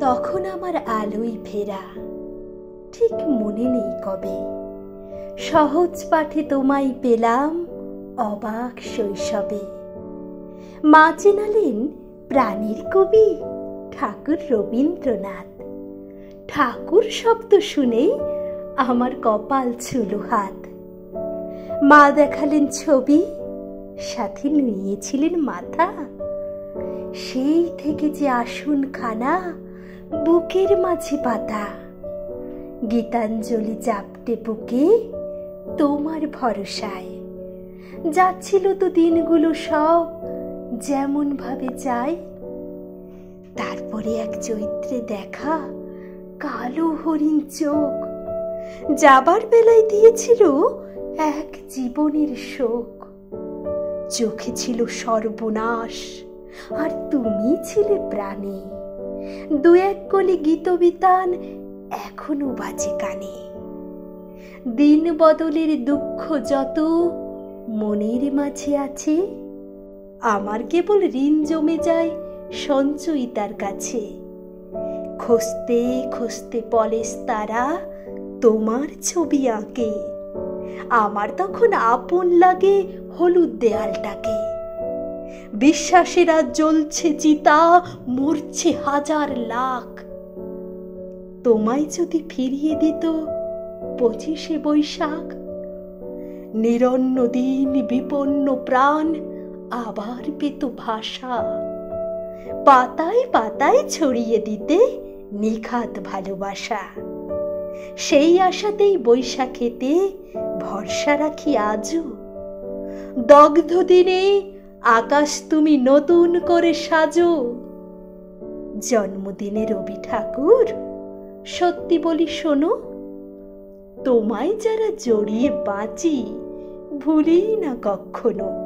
তখন আমার আলোয় ফেরা, ঠিক মনে নেই কবে। সহজ পাঠে তোমায় পেলাম অবাক শৈশবে। মা চেনালেন প্রাণের কবি ঠাকুর রবীন্দ্রনাথ। ঠাকুর শব্দ শুনেই আমার কপাল ছুলো হাত। মা দেখালেন ছবি, সাথে নুইয়েছিলেন মাথা। সেই থেকে যে আসনখানা বুকের মাঝে পাতা। গীতাঞ্জলি চাপটে বুকে তোমার ভরসায় যাচ্ছিল তো দিনগুলো সব যেমন ভাবে চাই। তারপরে এক চৈত্রে দেখা কালো হরিণ চোখ, যাবার বেলায় দিয়েছিল এক জীবনের শোক। চোখে ছিল সর্বনাশ, আর তুমি ছিলে প্রাণে। দু এক কলি গীতবিতান এখনো বাজে কানে। দিন বদলের দুঃখ যত মনের মাঝে আছে, আমার কেবল ঋণ জমে যায় সঞ্চয়িতার কাছে। খুঁজতে খুঁজতে পলেশ তারা তোমার ছবি আঁকে। আমার তখন আপন লাগে হলুদ দেয়ালটাকে। বিশ্বাসের আজ জ্বলছে চিতা, মরছে হাজার লাখ। তোমায় যদি ফিরিয়ে দিত 25শে বৈশাখ, নিরন্ন দিন বিপন্ন প্রাণ আবার পেত ভাষা। পাতায় পাতায় ছড়িয়ে দিতে নিখাত ভালোবাসা। সেই আশাতেই বৈশাখেতে ভরসা রাখি আজও। দগ্ধ দিনে আকাশ তুমি নতুন করে সাজো। জন্মদিনে রবি ঠাকুর, সত্যি বলি শোনো, তোমায় যারা জড়িয়ে বাঁচি ভুলি না কখনো।